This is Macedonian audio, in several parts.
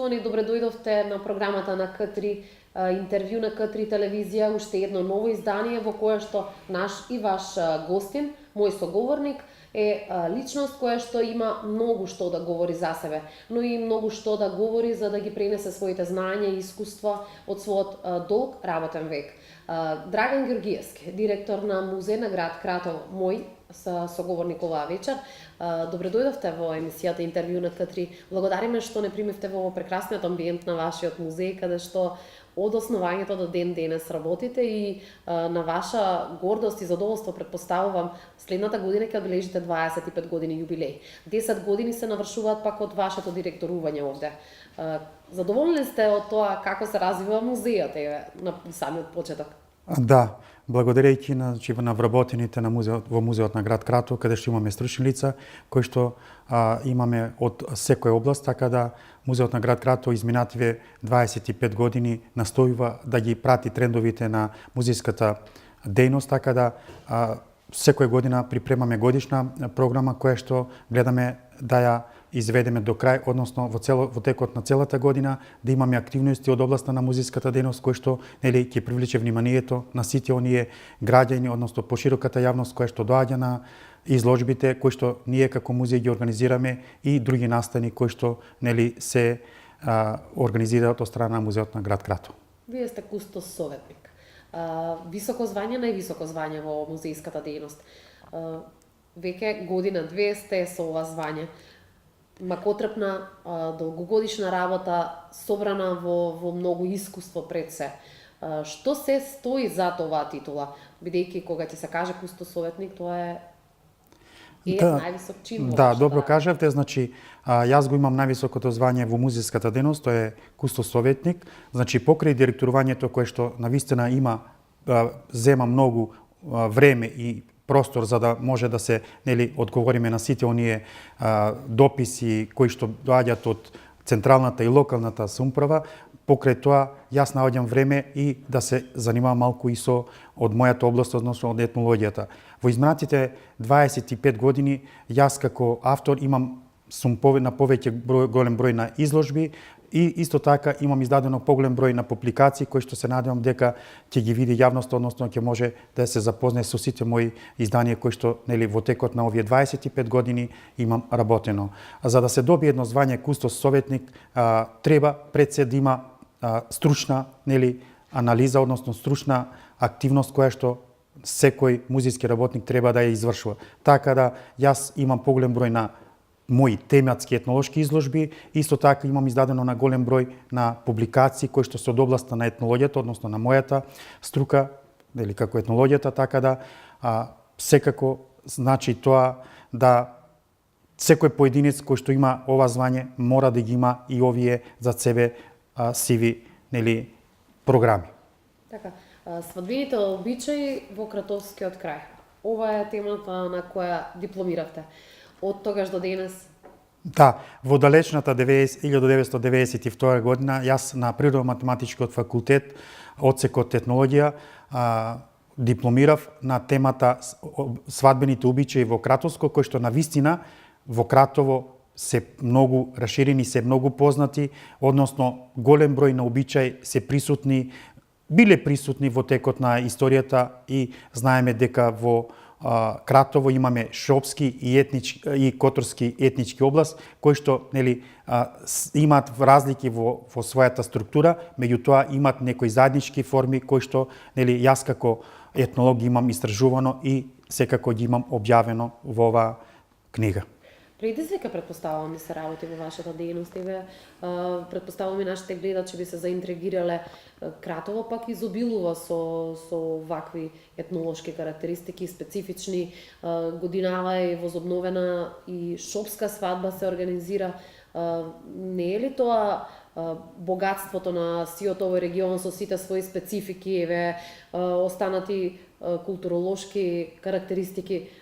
Почитувани, добре дојдовте на програмата на К3, интервју на К3 телевизија, уште едно ново издание во кое што наш и ваш гостин, мој соговорник, е личност која што има многу што да говори за себе, но и многу што да говори за да ги пренесе своите знања и искуства од својот долг работен век. Драган Ѓоргиевски, директор на музеј на град Кратово, мој соговорник оваа вечер. Добре дојдовте во емисијата интервју на К3. Благодариме што не примивте во прекрасниот амбиент на вашиот музеј, каде што од основањето до ден денес работите и на ваша гордост и задоволство предпоставувам следната година ќе одбележите 25 години јубилеј. 10 години се навршуваат пак од вашето директорување овде. Задоволни сте од тоа како се развива музејот на самиот почеток? Да, благодарејќи на вработените во музеот на град Кратово, каде што имаме стручни лица, кои што имаме од секоја област, така да музеот на град Кратово изминативе 25 години настојува да ги прати трендовите на музејската дејност, така да секоја година припремаме годишна програма која што гледаме да ја изведеме до крај, односно во текот на целата година да имаме активности од областа на музејската дејност кој што ќе привлече вниманието на сите оние граѓани, односно пошироката јавност која што доаѓа на изложбите кои што ние како музеј ги организираме и други настани кои што се организираат од страна на музеот на град Кратово. Вие сте кустос советник. Високо звање, највисоко звање во музејската дејност. Веќе година-две сте со ова звање. Макотрпна, долгогодишна работа, собрана во многу искуство пред се. Што се стои за оваа титула? Бидејќи кога ќе се каже кустос советник, тоа е највисок чин. Да, добро кажавте, значи јас го имам највисокото звање во музејската дејност, тоа е кустос советник. Значи покрај директорувањето кое што навистина зема многу време и простор за да може да се одговориме на сите оние дописи кои што доаѓаат од централната и локалната самоуправа. Покрај тоа јас наоѓам време и да се занимавам малку и со од мојата област, односно од етнологијата. Во изминатите 25 години јас како автор сум на голем број на изложби и исто така имам издадено поголем број на публикации кои што се надевам дека ќе ги види јавноста, односно ќе може да се запознае со сите мои изданија кои што во текот на овие 25 години имам работено. За да се добие едно звање кустос советник, треба пред се да има стручна анализа, односно стручна активност која што секој музејски работник треба да ја извршува. Така да јас имам поголем број на мои тематски етнолошки изложби, исто така имам издадено на голем број на публикации кои што се од областа на етнологијата, односно на мојата струка, како етнологијата, така да секако значи тоа да секој поединец кој што има ова звање мора да ги има и овие за себе сиви програми. Така, свадбените обичаи во Кратовскиот крај. Ова е темата на која дипломиравте. Од тогаш до денес? Да, во далечната 1992 година јас на Природно-математичкиот факултет, одсекот етнологија, дипломирав на темата свадбените обичаи во Кратовско, кои што навистина во Кратово се многу раширени, се многу познати, односно голем број на обичаи се биле присутни во текот на историјата и знаеме дека во Кратово имаме шопски и которски етнички област, кои што имаат разлики во својата структура, меѓутоа имаат некои заеднички форми кои што јас како етнолог имам истражувано и секако ги имам објавено во оваа книга. Предизвика предпоставувам да се работи во вашата дејност, предпоставувам и нашите гледачи би се заинтригирале. Кратово пак изобилува со вакви етнолошки карактеристики, специфични. Годинава е возобновена и шопска свадба се организира. Не е ли тоа богатството на сиот овој регион со сите своји специфики, останати културолошки карактеристики,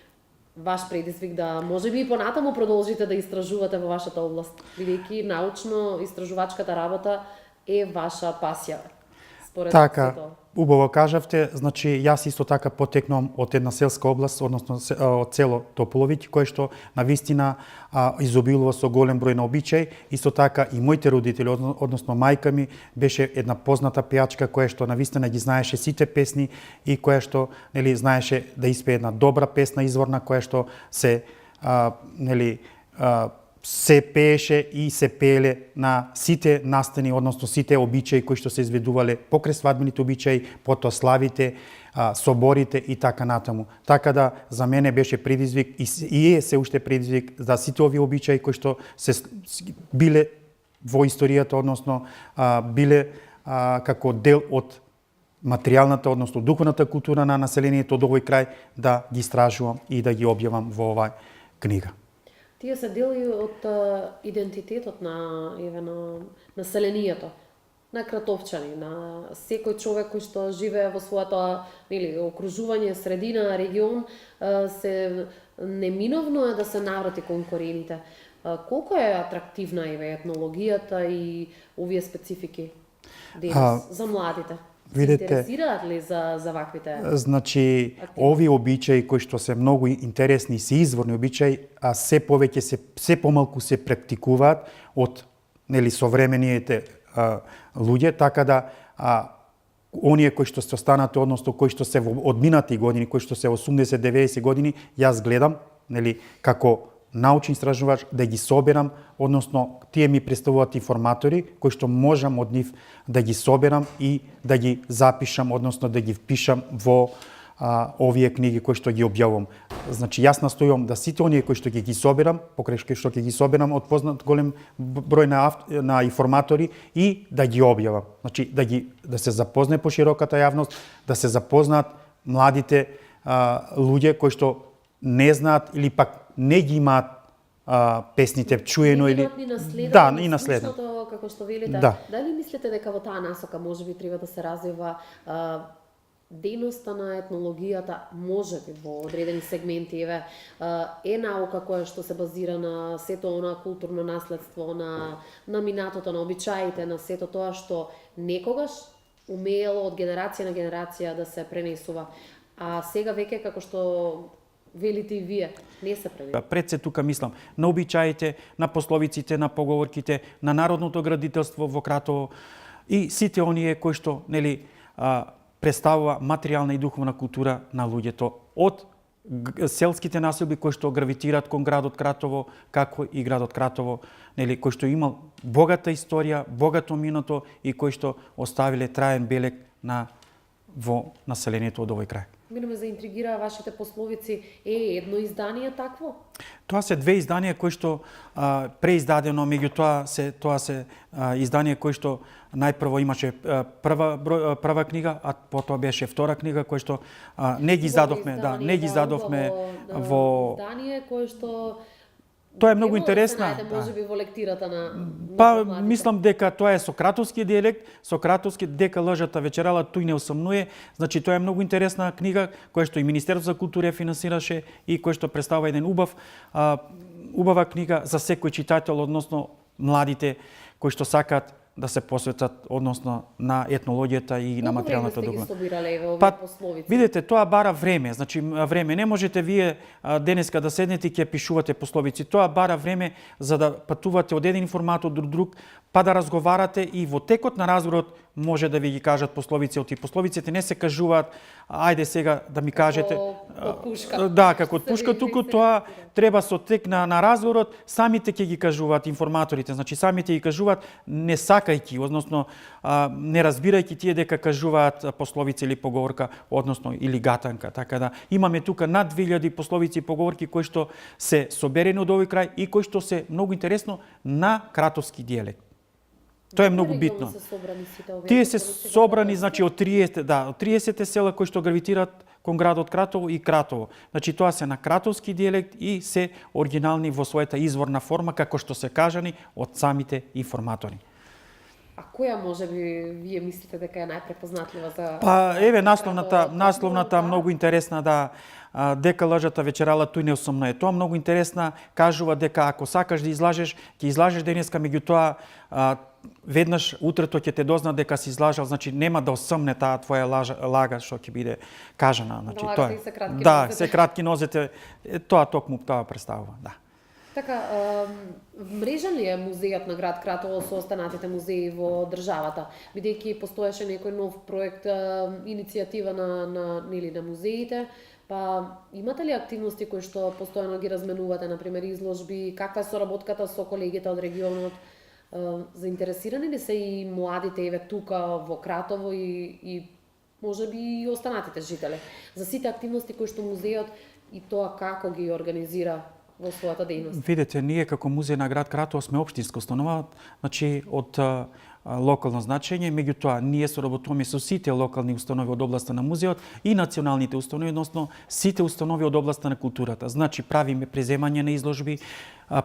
ваш предизвик да можеби и понатаму продолжите да истражувате во вашата област, бидејќи научно-истражувачката работа е ваша пасија, според така, сето? убаво кажавте, значи јас исто така потекнувам од една селска област, односно од село Тополовиќ, кое што навистина изобилува со голем број на обичаи. Исто така и моите родители, односно мајка ми, беше една позната пејачка која што навистина ги знаеше сите песни и која што нели знаеше да испее една добра песна изворна која што се се пееше и се пееле на сите настани, односно сите обичаи кои што се изведувале покрај свадбените обичаи, потоа славите, соборите и така натаму. Така да за мене беше предизвик и е се уште предизвик за сите овие обичаи кои што се биле во историјата, односно биле како дел од материјалната, односно духовната култура на населението од овој крај, да ги истражувам и да ги објавам во оваа книга. Тие се дели од идентитетот на населението, на кратовчани, на секој човек кој што живее во својата окружување, средина, регион, се неминовно е да се наврати кон корените. Колку е атрактивна етнологијата и овие специфики денес за младите? Видете, интересираат ли за ваквите? Значи, овие обичаи кои што се многу интересни и се изворни обичаи, а се повеќе се помалку се практикуваат од современиите луѓе, така да оние кои што се останати, односно кои што се во одминати години, кои што се 80-90 години, јас гледам како научен истражувач да ги соберам, односно тие ми представуваат информатори кои што можам од нив да ги соберам и да ги запишам, односно да ги впишам во овие книги кои што ги објавувам. Значи јас настојувам да сите оние кои што ги соберам, покрај што ќе ги соберам од познат голем број на информатори и да ги објавам. Значи да се запознае пошироката јавност, да се запознаат младите луѓе кои што не знаат или пак не ги имаат песните чуено или и наследено. Како што велите, дали мислите дека во таа насока можеби треба да се развива дејноста на етнологијата, можеби во одредени сегменти, е наука која што се базира на сето она културно наследство, на минатото, на обичаите, на сето тоа што некогаш умеело од генерација на генерација да се пренесува. А сега веќе, како што велите и вие, не се пренесува. Пред се тука мислам на обичаите, на пословиците, на поговорките, на народното градителство во Кратово и сите оние кои што представува материјална и духовна култура на луѓето од селските населби кои што гравитираат кон градот Кратово, како и градот Кратово, кој што имал богата историја, богато минато и кои што оставиле траен белег во населението од овој крај. Мене ме заинтригира вашите пословици. Едно издание такво? Тоа се две изданија кои што преиздадено, меѓутоа тоа се издание кои што најпрво имаше прва книга, а потоа беше втора книга која што не ги издадовме, не ги издадовме во издание кое што тоа е многу интересна. Можеби во лектирата на мислам дека тоа е сократовски дијалект, сократовски дека лжата вечерала тој не усамнуе. Значи тоа е многу интересна книга која што и Министерството за култура ја финансираше и која што представува еден убава книга за секој читател, односно младите кои што сакаат да се посветат односно на етнологијата и на материјалната дугма. Видете, тоа бара време, значи време. Не можете вие денеска да седнете и ќе пишувате пословици. Тоа бара време за да патувате од еден формат од друг, па да разговарате и во текот на разговорот може да ви ги кажат пословици. Оти пословиците не се кажуваат, ајде сега да ми кажете. Да, како од пушка, туку тоа треба со тек на разговорот, самите ќе ги кажуваат информаторите, значи самите ги кажуваат не сакајќи, односно не разбирајќи тие дека кажуваат пословици или поговорка, односно или гатанка. Така да имаме тука над 2000 пословици и поговорки кои што се соберени од овој крај и кои што се многу интересно на кратовски дијалект. Тоа е многу битно. Тие се собрани, значи од 30 села кои што гравитираат кон градот Кратово и Кратово. Значи тоа се на кратовски дијалект и се оригинални во својата изворна форма, како што се кажани од самите информатори. А која можеби вие мислите дека е најпрепознатлива за насловната многу интересна дека лжата вечерала тој не усамнуе. Тоа многу интересна, кажува дека ако сакаш да излажеш, ќе излажеш денеска, меѓутоа веднаш утрето ќе те дозна дека си излажал, значи нема да осъмне таа твоја лага што ќе биде кажана. Значи Да, тоа лагате и се кратки да, нозете. се кратки нозете, тоа токму тоа представува, да. Така, мрежан ли е музејот на град Кратово со останатите музеи во државата? Бидејќи постоеше некој нов проект, иницијатива на музеите, па имате ли активности кои што постојано ги разменувате, например изложби, каква е соработката со колегите од регионот? Заинтересирани ли се и младите еве тука во Кратово и можеби и останатите жители за сите активности кои што музејот и тоа како ги организира во својата дејност? Видете, ние како музеј на град Кратово сме општинска установа, значи од локално значење, меѓутоа ние соработуваме со сите локални установи од областа на музеот и националните установи, односно сите установи од областа на културата. Значи правиме преземање на изложби,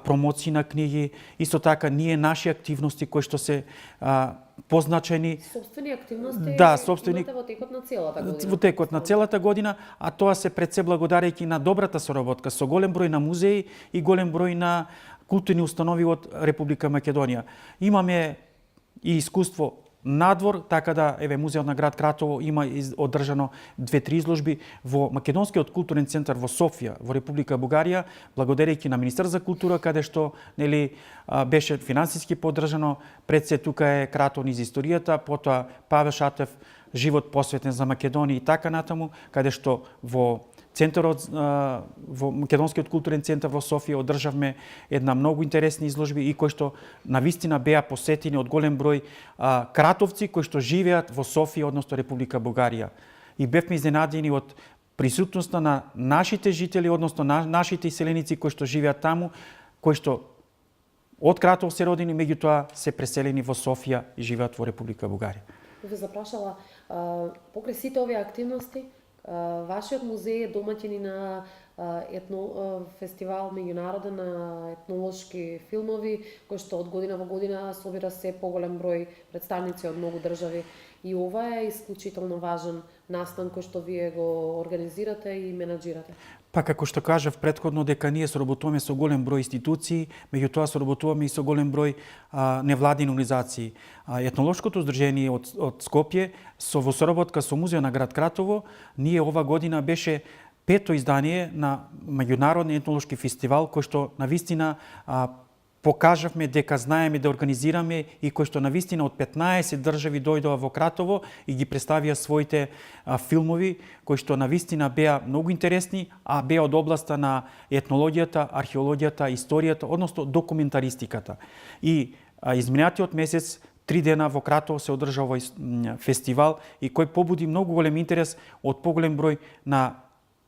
промоции на книги, исто така ние наши активности кои што се позначени. Собствени активности Да, собствени имате во текот на целата година. Во текот на целата година, а тоа се пред се благодарејќи на добрата соработка со голем број на музеи и голем број на културни установи од Република Македонија. Имаме и искуство надвор, така да еве музеот на град Кратово има одржано 2-3 изложби во Македонскиот културен центар во Софија, во Република Бугарија, благодарејќи на министер за култура, каде што беше финансиски поддржано. Пред се тука е Кратово низ историјата, потоа Павел Шатев, живот посветен за Македонија и така натаму, каде што во центарот, во Македонскиот културен центар во Софија одржавме една многу интересни изложби и кои што навистина беа посетени од голем број кратовци кои што живеат во Софија, односно Република Бугарија. И бевме изненадени од присутноста на нашите жители, односно нашите иселеници кои што живеат таму, кои што од Кратово се родени, меѓутоа се преселени во Софија и живеат во Република Бугарија. Ви запрашала, покрај сите овие активности, вашиот музеј е домаќин и на фестивал меѓународен на етнолошки филмови, кој што од година во година собира се поголем број представници од многу држави. И ова е исклучително важен настан кој што вие го организирате и менаџирате. Па како што кажав претходно дека ние соработуваме со голем број институции, меѓутоа соработуваме и со голем број невладини организации. Етнолошкото здружение од Скопје во соработка со музеот на град Кратово, ние ова година беше 5-то издание на меѓународен етнолошки фестивал кој што навистина покажавме дека знаеме да организираме и кој што навистина од 15 држави дојдоа во Кратово и ги представија своите филмови кои што навистина беа многу интересни, а беа од областа на етнологијата, археологијата, историјата, односно документаристиката. И изминатиот месец 3 дена во Кратово се одржа овој фестивал и кој побуди многу голем интерес од поголем број на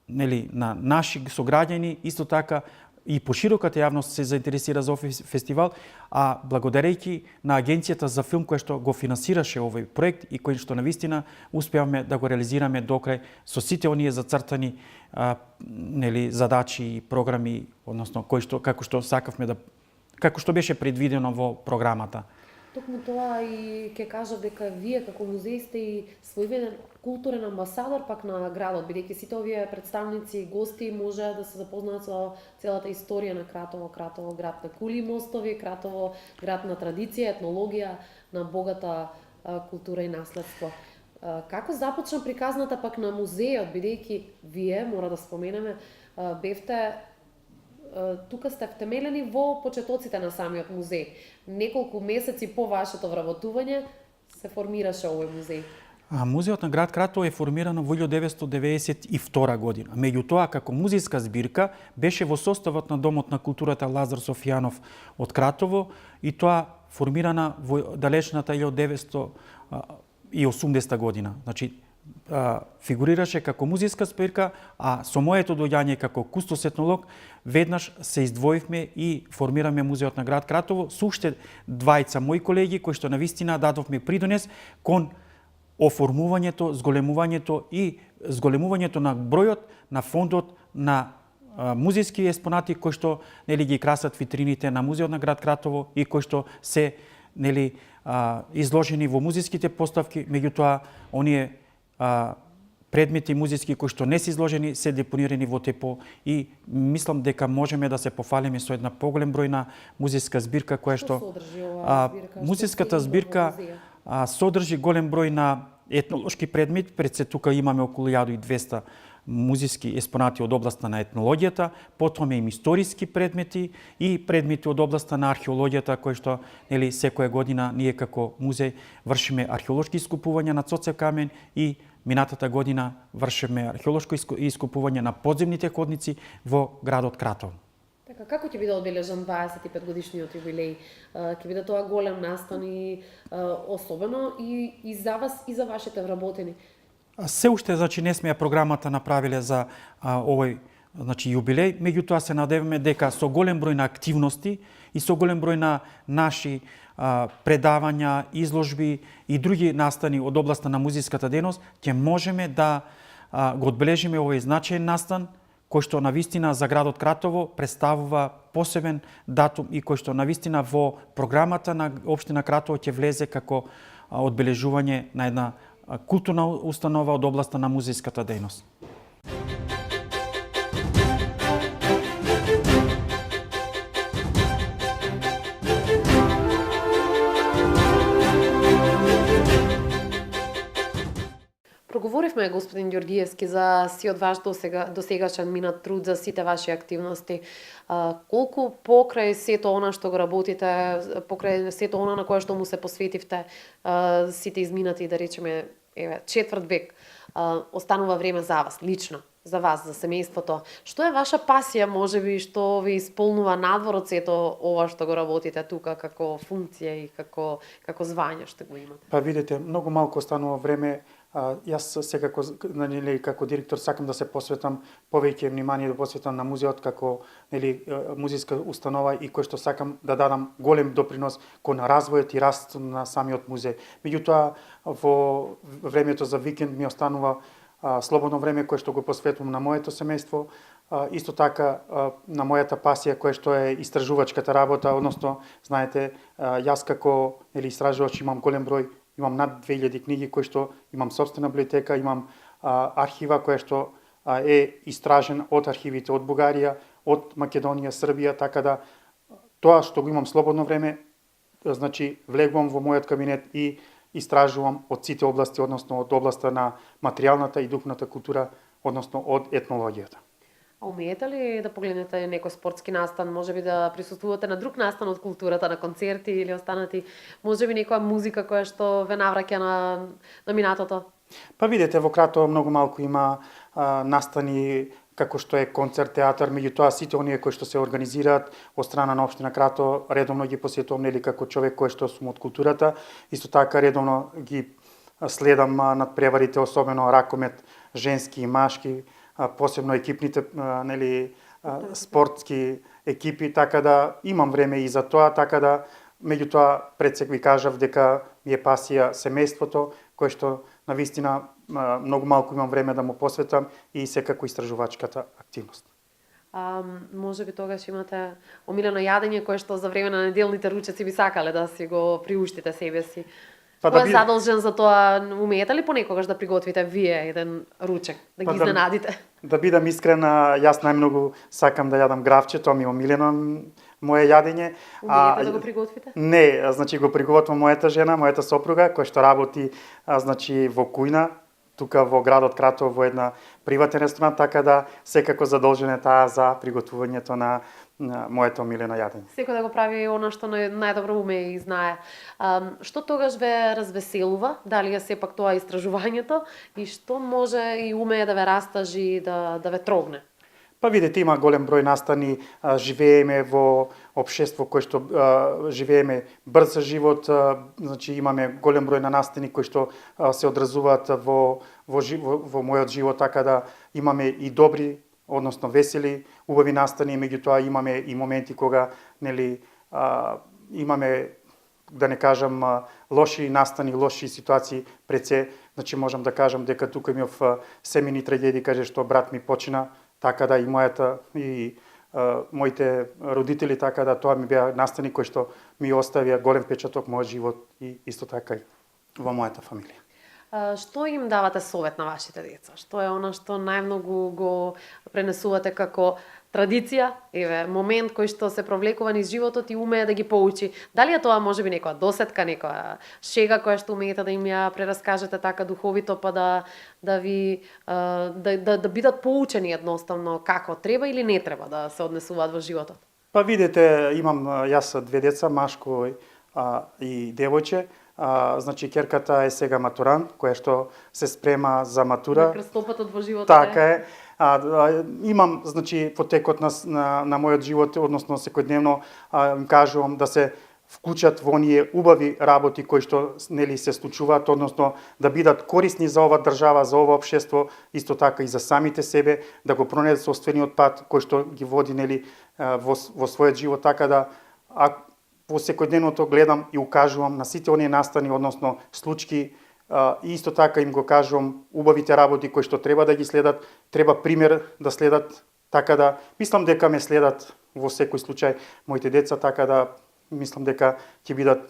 наши сограѓани, исто така и пошироката јавност се заинтересира за овој фестивал, а благодарејќи на Агенцијата за филм која што го финансираше овој проект и кој што навистина успеавме да го реализираме докрај со сите оние зацртани задачи и програми, односно како што беше предвидено во програмата. Токму тоа и ќе кажав дека вие како музеј сте и своевиден културен амбасадор пак на градот, бидејќи сите овие представници и гости може да се запознаат со целата историја на Кратово. Кратово град на кули мостови, Кратово град на традиција, етнологија, на богата култура и наследство. Како започна приказната пак на музејот, бидејќи вие, мора да споменеме, бевте тука сте втемелени во почетоците на самиот музеј. Неколку месеци по вашето вработување се формираше овој музеј. Музеот на град Кратово е формирано во 1992 година. Меѓутоа, како музејска збирка, беше во составот на Домот на културата Лазар Софијанов од Кратово и тоа формирана во далечната 1980 година. Значи, фигурираше како музејска збирка, а со моето доаѓање како кустос етнолог веднаш се издвоивме и формираме музеот на град Кратово со уште двајца мои колеги кои што навистина дадовме придонес кон оформувањето, зголемувањето на бројот на фондот на музејски експонати кои што ги красат витрините на музеот на град Кратово и кои што се изложени во музејските поставки, меѓутоа оние предмети музички кои што не се изложени се депонирани во ТЕПО и мислам дека можеме да се пофалиме со една поголем број на музичка збирка која што содржи оваа збирка? музичката збирка содржи голем број на етнолошки предмети, пред се тука имаме околу 1200 музички експонати од областа на етнологијата, потом и историски предмети и предмети од областа на археологијата, кои што нели секоја година ние како музеј вршиме археолошки искупувања на Цоцев камен и минатата година вршиме археолошко искупување на подземните ходници во градот Кратово. Така, како ќе биде одбележан 25 годишниот јубилеј? Ќе биде тоа голем настан и особено и за вас и за вашите вработени? Се уште, значи, не сме ја програмата направиле за овој, значи, јубилеј, меѓутоа се надеваме дека со голем број на активности и со голем број на наши предавања, изложби и други настани од областа на музичката дејност ќе можеме да го одбележиме овој значаен настан кој што навистина за градот Кратово представува посебен датум и кој што навистина во програмата на општина Кратово ќе влезе како одбележување на една културна установа од областа на музичката дејност. Проговоривме, господин Ѓоргиевски, за сиот ваш досегашен минат труд, за сите ваши активности. Колку покрај сето она што го работите, покрај сето она на кое што му се посветивте, сите изминати, да речеме, четврт век, останува време за вас, лично, за вас, за семејството. Што е ваша пасија, можеби, што ви исполнува надвор од сето ова што го работите тука, како функција и како звање што го имате? Па видите, многу малку останува време. Јас секако, нели, како директор сакам да се посветам повеќе внимание да посветам на музеот како, нели, музичка установа и кој што сакам да дадам голем допринос кон развојот и раст на самиот музеј. Меѓутоа, во времето за викенд ми останува слободно време кое што го посветувам на моето семејство, исто така на мојата пасија која што е истражувачката работа, односно, знаете, јас како, нели, истражувач имам голем број. Имам над 2000 книги кои што имам собствена библиотека, имам архива која што е истражен од архивите од Бугарија, од Македонија, Србија, така да тоа што го имам слободно време, значи влегувам во мојот кабинет и истражувам од сите области, односно од областа на материјалната и духовната култура, односно од етнологијата. А умеете ли да погледнете некој спортски настан, можеби да присуствувате на друг настан од културата, на концерти или останати, можеби некоја музика која што ве навраќа на минатото? Па видите, во Кратово многу малку има настани како што е концерт, театар, меѓутоа сите оние кои што се организираат од страна на општина Кратово, редовно ги посетувам, нели, како човек кој што сум од културата, исто така редовно ги следам надпреварите, особено ракомет, женски и машки, посебно екипните, нели, спортски екипи, така да имам време и за тоа, така да меѓутоа пред се ви кажав дека ми е пасија семејството, кое што навистина многу малку имам време да му посветам и секако истражувачката активност. Можеби тогаш имате омилено јадење кое што за време на неделните ручеци би сакале да си го приуштите себе си. Кој е задолжен за тоа? Умеете ли понекогаш да приготвите вие еден ручек, да ги изненадите? Да бидам искрен, јас најмногу сакам да јадам гравче, тоа ми е омилено моје јадење. Умеете да го приготвите? Не, значи го приготвува мојата жена, мојата сопруга, која што работи значи во кујна, тука во градот Кратово во една приватен ресторант, така да секако задолжена таа за приготвувањето на моето омилено јадење. Секој да го прави она што најдобро умее и знае. Што тогаш ве развеселува? Дали е сепак тоа истражувањето и што може и умее да ве растажи, да ве трогне? Па видите, има голем број настани, живееме во општество кој што живееме брз живот, значи имаме голем број на настани кои што се одразуваат во мојот живот, така да имаме и добри, односно весели, убави настани, меѓутоа имаме и моменти кога, нели, имаме, да не кажам, лоши настани, лоши ситуации пред се, значи можам да кажам дека тука имав семени трагедии, каже што брат ми почина, така да и моите родители, така да тоа ми беа настани кои што ми оставија голем печаток мојот живот и исто така и во мојата фамилија. Што им давате совет на вашите деца? Што е она што најмногу го пренесувате како традиција, момент кој што се провлекува низ животот и умее да ги поучи? Дали е тоа можеби некоја досетка, некоја шега која што умеете да им ја прераскажете така духовито, па да ви да бидат поучени едноставно како треба или не треба да се однесуваат во животот? Па видите, имам јас две деца, машко и девојче. Значи керката е сега матурант, која што се спрема за матура. На крстопатот во животот. Така е. Имам, значи, во текот на мојот живот, односно секојдневно, им кажувам да се вклучат во оние убави работи кои што нели се случуваат, односно да бидат корисни за оваа држава, за ова општество, исто така и за самите себе, да го пронесат собствениот пат кој што ги води нели во својот живот, така да во секојдневното гледам и укажувам на сите оние настани, односно случки, и исто така им го кажувам убавите работи кои што треба да ги следат, треба пример да следат, така да мислам дека ме следат во секој случај моите деца, така да мислам дека ќе бидат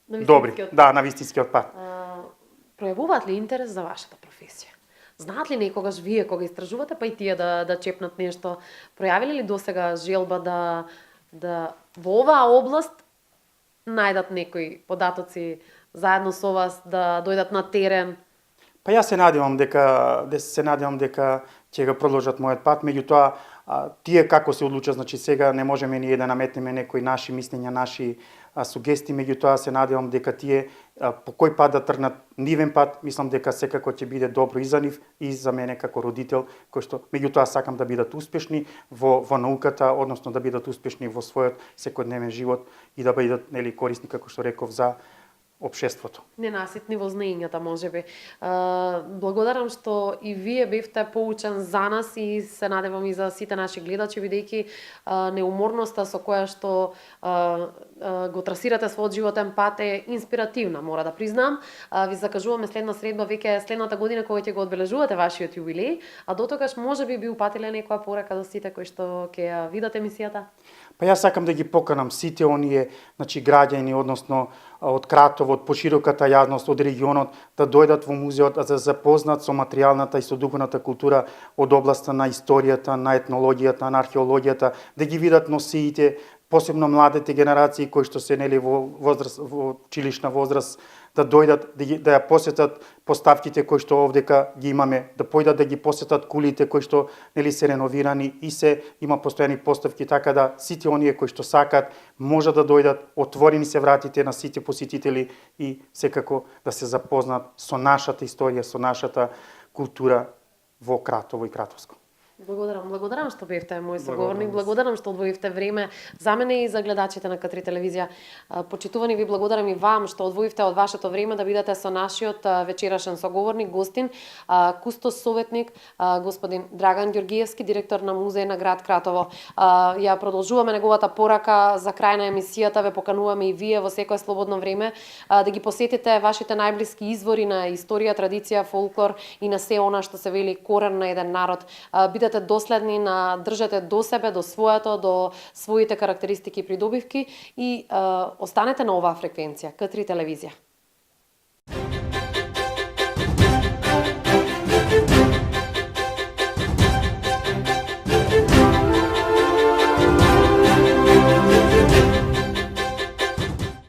добри, да, на вистинскиот пат. Пројавуваат ли интерес за вашата професија? Знаат ли некогаш вие кога истражувате, па и тие да чепнат нешто? Пројавиле ли досега желба да во оваа област најдат некои податоци заедно со вас, да дојдат на терен? Па јас се надевам дека ќе го продолжат мојот пат, меѓутоа тие како се одлучат, значи сега не можеме ние да наметнеме некои наши мислења, наши сугестии, меѓутоа се надевам дека тие по кој пат да тргнат нивен пат, мислам дека секако ќе биде добро и за нив и за мене како родител, кој што меѓутоа сакам да бидат успешни во науката, односно да бидат успешни во својот секојдневен живот и да бидат нели корисни, како што реков, за општеството. Ненаситни во знаењата, можеби. Благодарам што и вие бевте поучен за нас и се надевам и за сите наши гледачи, бидејќи неуморноста со која што го трасирате својот животен пат е инспиративна, мора да признам. Ви закажуваме следна средба веќе следната година кога ќе го одбележувате вашиот јубилеј, а дотогаш можеби би упатиле некоја порака до сите кои што ќе ја видат емисијата? Па јас сакам да ги поканам сите оние, значи граѓани, односно од Кратово, од пошироката јавност, од регионот, да дојдат во музеот да се запознат со материјалната и со духовната култура од областа на историјата, на етнологијата, на археологијата, да ги видат носиите, посебно младите генерации кои што се нели во училишна возраст, да дојдат да ја посетат поставките кои што овдека ги имаме, да појдат да ги посетат кулите кои што нели се реновирани и се има постојани поставки, така да сите оние кои што сакат можат да дојдат, отворени се вратите на сите посетители и секако да се запознат со нашата историја, со нашата култура во Кратово и Кратовско. Благодарам што бевте мој соговорник, благодарам што одвоивте време за мене и за гледачите на К3 телевизија. Почитувани, ви благодарам и вам што одвоивте од вашето време да бидете со нашиот вечерашен соговорник, гостин, кустос советник, господин Драган Ѓоргиевски, директор на музеј на град Кратово. Ја продолжуваме неговата порака за крај на емисијата, ве покануваме и вие во секое слободно време да ги посетите вашите најблиски извори на историја, традиција, фолклор и на се она што се вели корен на еден народ. Бидете доследни, држете до себе, до своето, до своите карактеристики и придобивки и останете на оваа фреквенција, К3 телевизија.